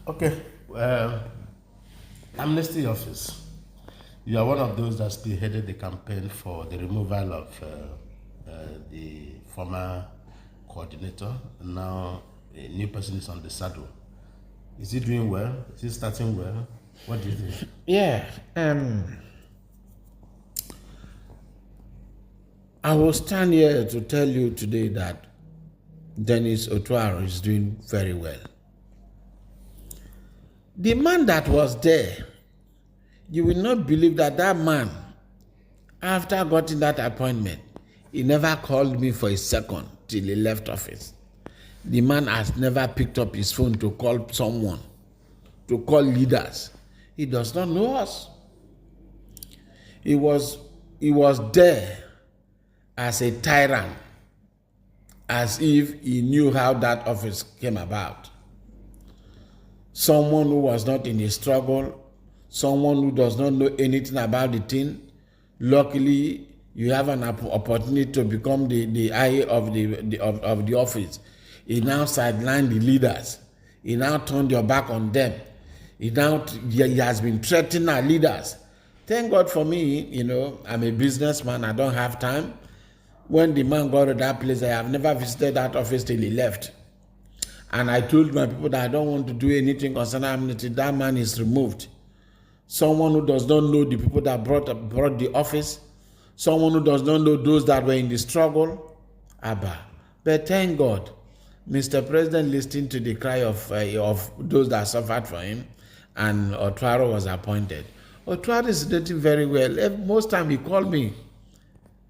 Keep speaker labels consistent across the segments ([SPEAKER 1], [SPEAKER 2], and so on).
[SPEAKER 1] Okay, Amnesty office. You are one of those that spearheaded the campaign for the removal of the former coordinator. Now a new person is on the saddle. Is he doing well? Is he starting well? What do you think?
[SPEAKER 2] Yeah, I will stand here to tell you today that Dennis Otuaro is doing very well. The man that was there, you will not believe that that man, after getting that appointment, he never called me for a second till he left office. The man has never picked up his phone to call someone, to call leaders. He does not know us. He was there as a tyrant, as if he knew how that office came about. Someone who was not in a struggle, someone who does not know anything about the thing. Luckily, you have an opportunity to become the eye of the office. He now sidelined the leaders. He now turned your back on them. He has been threatening our leaders. Thank God for me, I'm a businessman. I don't have time. When the man got to that place, I have never visited that office till he left. And I told my people that I don't want to do anything concerning Amnesty. That man is removed. Someone who does not know the people that brought the office, someone who does not know those that were in the struggle, Abba. But thank God, Mr. President listened to the cry of those that suffered for him, and Otuaro was appointed. Otuaro is doing very well. Most time he called me,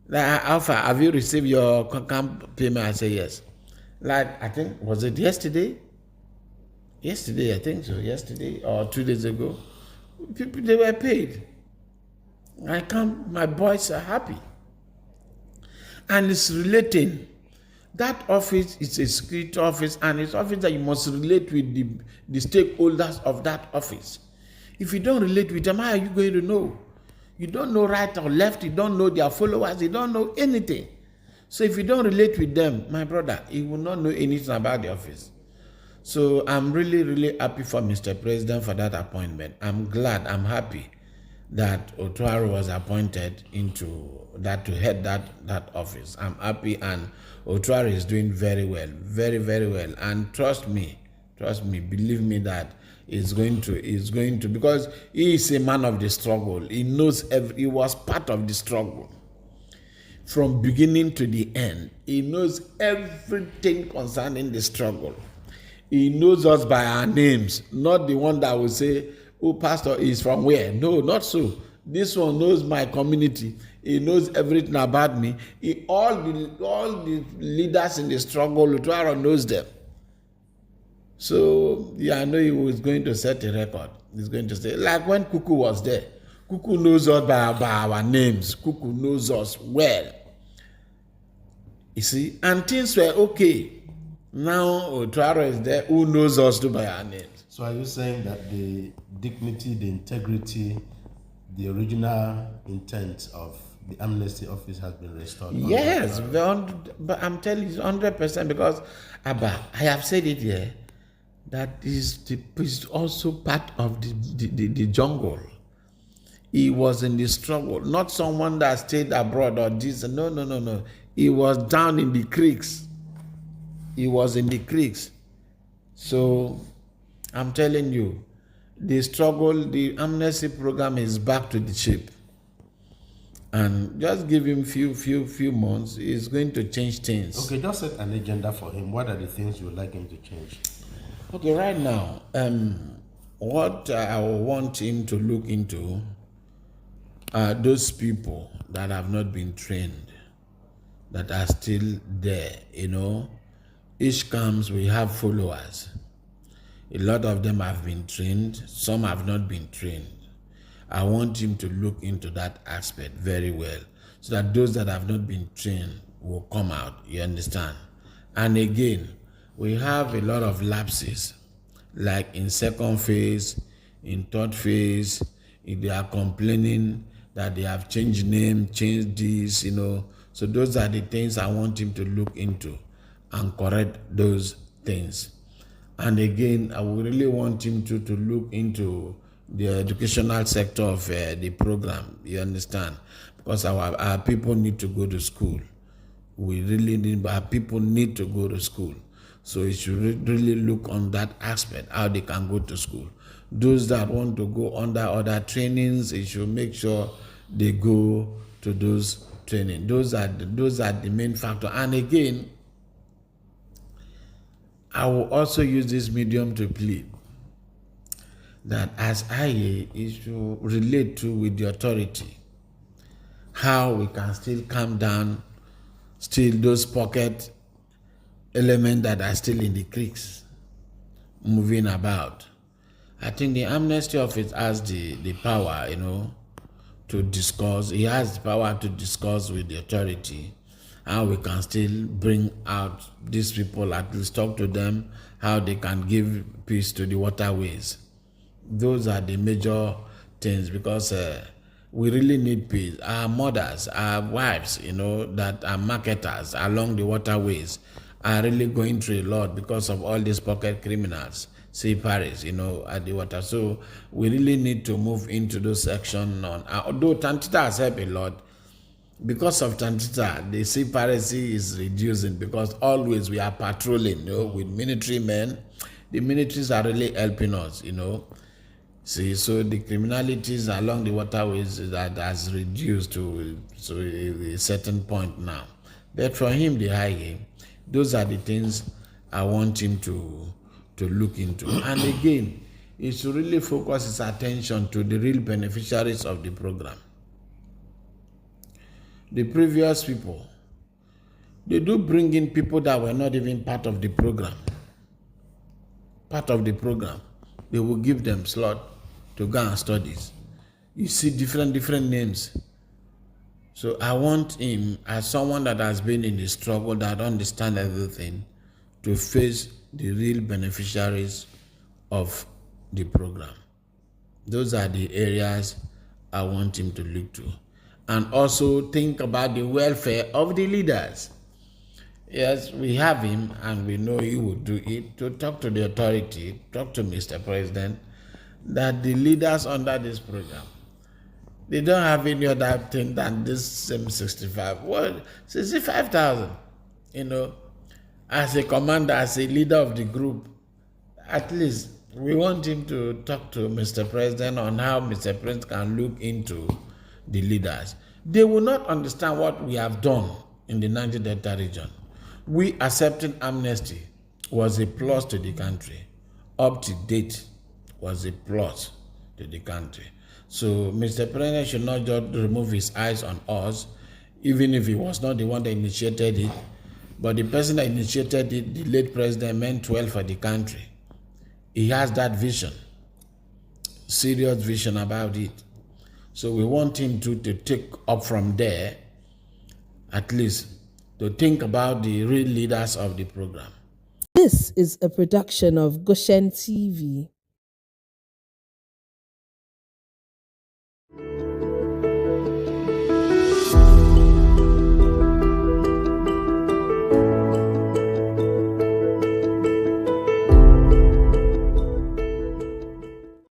[SPEAKER 2] like, Alpha, have you received your camp payment? I say yes. Like, I think, was it yesterday? Yesterday, I think so. Yesterday or 2 days ago. People, they were paid. My boys are happy. And it's relating. That office is a security office, and it's office that you must relate with the stakeholders of that office. If you don't relate with them, how are you going to know? You don't know right or left. You don't know their followers. You don't know anything. So if you don't relate with them, my brother, you will not know anything about the office. So I'm really, really happy for Mr. President for that appointment. I'm glad, I'm happy that Otuaro was appointed into that to head that office. I'm happy, and Otuaro is doing very well, very, very well. And trust me, believe me that is going to, because he is a man of the struggle. He knows he was part of the struggle from beginning to the end. He knows everything concerning the struggle. He knows us by our names, not the one that will say, oh, pastor is from where? No, not so. This one knows my community. He knows everything about me. All the leaders in the struggle, Otuaro knows them. So, I know he was going to set a record. He's going to say, like when Kuku was there. Kuku knows us by our names. Kuku knows us well. You see, and things were okay. Now Otuaro is there, who knows us too by our names.
[SPEAKER 1] So are you saying that the dignity, the integrity, the original intent of the Amnesty office has been restored?
[SPEAKER 2] Yes, but I'm telling you 100%, because Abba, I have said it here, that is also part of the jungle. He was in the struggle, not someone that stayed abroad or this. No. He was down in the creeks. He was in the creeks. So I'm telling you, the struggle, the amnesty program is back to the ship. And just give him few months, he's going to change things.
[SPEAKER 1] Okay, just set an agenda for him. What are the things you would like him to change?
[SPEAKER 2] Okay, right now, what I want him to look into are those people that have not been trained, that are still there, Each camps, we have followers. A lot of them have been trained, some have not been trained. I want him to look into that aspect very well, so that those that have not been trained will come out, you understand? And again, we have a lot of lapses, like in second phase, in third phase, if they are complaining that they have changed name, changed this, So those are the things I want him to look into and correct those things. And again, I would really want him to look into the educational sector of the program. You understand? Because our people need to go to school. We really need, our people need to go to school. So it should really look on that aspect, how they can go to school. Those that want to go under other trainings, it should make sure they go to those training. Those are the main factor. And again, I will also use this medium to plead that as IA is to relate to with the authority, how we can still calm down still those pocket elements that are still in the creeks moving about. I think the Amnesty Office has the power, to discuss. He has the power to discuss with the authority how we can still bring out these people, at least talk to them, how they can give peace to the waterways. Those are the major things, because we really need peace. Our mothers, our wives, that are marketers along the waterways are really going through a lot because of all these pocket criminals, sea pirates, at the water. So we really need to move into those sections. Although Tantita has helped a lot, because of Tantita, the sea piracy is reducing, because always we are patrolling, with military men. The militaries are really helping us, See, so the criminalities along the waterways that has reduced to a certain point now. But for him, the highway, those are the things I want him to look into. And again, he should really focus his attention to the real beneficiaries of the program. The previous people, they do bring in people that were not even part of the program. Part of the program. They will give them slot to go and study. You see different names. So I want him, as someone that has been in the struggle, that understands everything, to face the real beneficiaries of the program. Those are the areas I want him to look to. And also think about the welfare of the leaders. Yes, we have him, and we know he will do it, to talk to the authority, talk to Mr. President, that the leaders under this program, they don't have any other thing than this same 65. Well, 65,000, as a commander, as a leader of the group. At least we want him to talk to Mr. President on how Mr. President can look into the leaders. They will not understand what we have done in the Niger Delta region. We accepting amnesty was a plus to the country. Up to date was a plus to the country. So Mr. President should not just remove his eyes on us, even if he was not the one that initiated it. But the person that initiated it, the late president, meant well for the country. He has that vision, serious vision about it. So we want him to take up from there, at least to think about the real leaders of the program.
[SPEAKER 3] This is a production of Goshen TV.